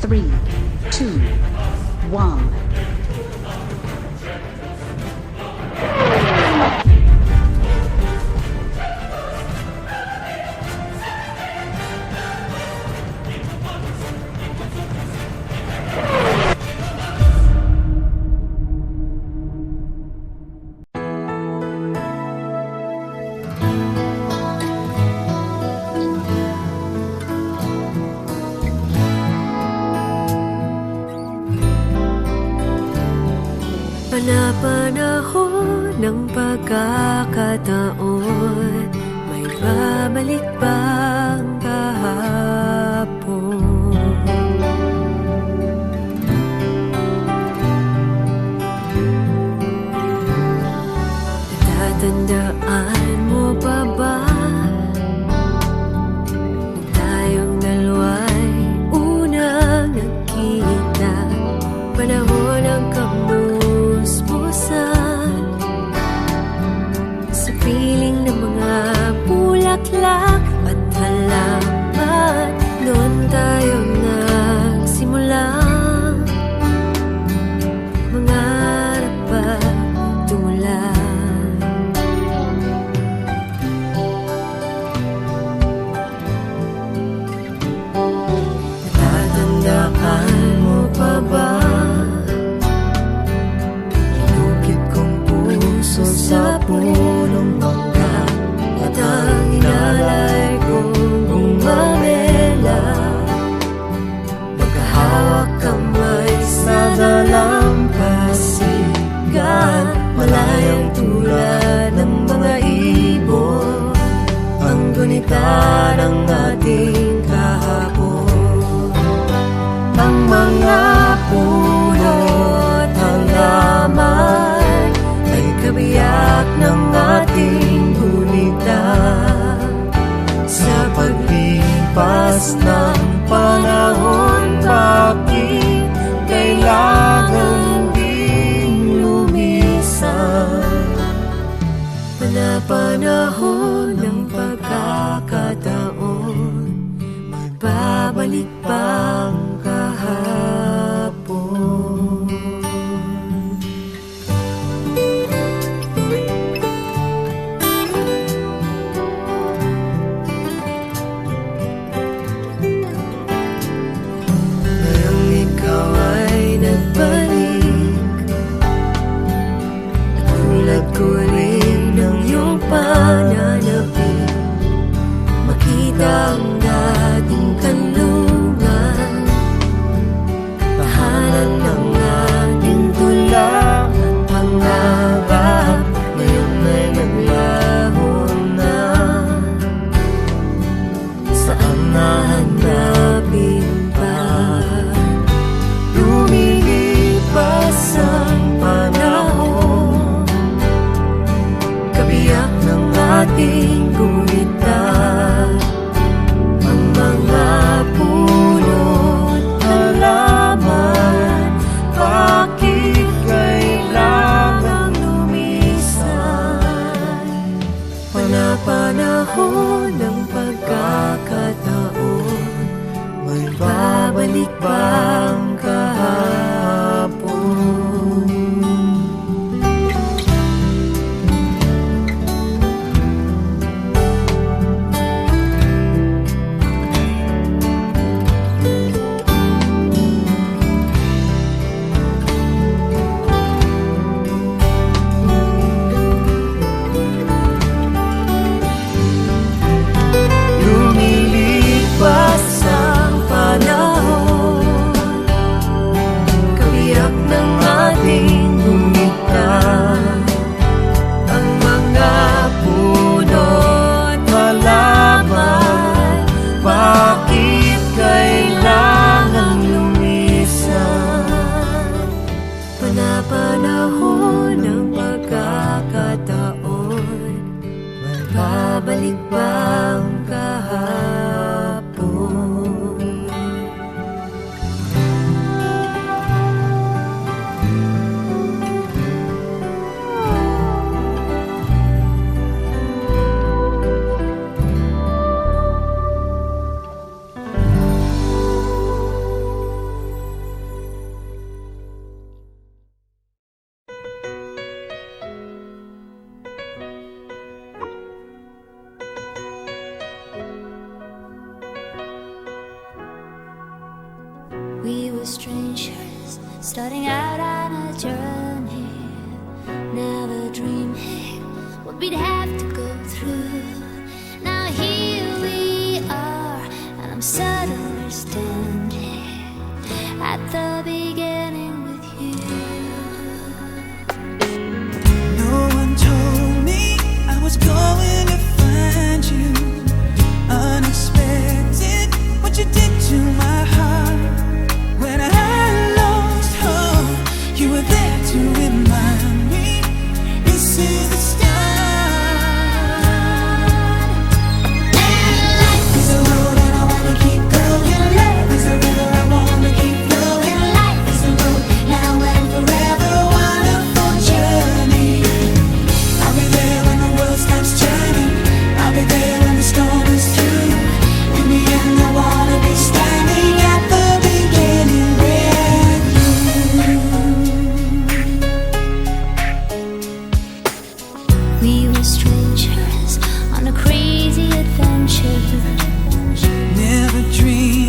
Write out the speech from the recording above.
3, 2, 1. Panahon ng pagkakataon, may babalik bang kahapon? Natatandaan mo pa ba nung tayong dalawa'y unang nagkita? Panahon ng sa piling ng mga bulaklak at halaman, noon tayo nagsimula mangarap at tumulan. Natatandaan mo pa ba sa punong mangga at ang inalay kong gumamela, magkahawak kamay sa dalampasigan, malayang tulad ng mga ibon, ang gunita ng ating kahapon. Ang mga puno at halaman kabiyak ng ating gunita. Sa paglipas ng panahon, bakit kailangan ding lumisan? Panahon ng pagkakataon, magbabalik bang kahapon? Pananapin, makita ang dating kanlungan, tahanan ng ating tula at pangarap, ngayon ay naglaho na. Saan nahanapin pa? Lumilipas ang panahon, kabiyak ng ating gunita. Ang mga puno't halaman, bakit kailangang lumisan? Panahon ng pagkakataon, may babalik bang kahapon? Panahon ng pagkakataon, magbabalik bang kahapon? starting out on a journey, never dreaming what we'd have to go through. Now here we are, and I'm suddenly standing at the beginning with you. No one told me I was going to find you. Unexpected, what you did to my heart. When I lost hope, you were there to remind me this is the start. And life is a road and I wanna keep going. Life is a river I wanna keep flowing. Life is a road now and forever, wonderful journey. I'll be there when the world stops turning. I'll be there when the storm is through. In the end, I wanna be standing at the beginning with you. We were strangers on a crazy adventure. Never dreamed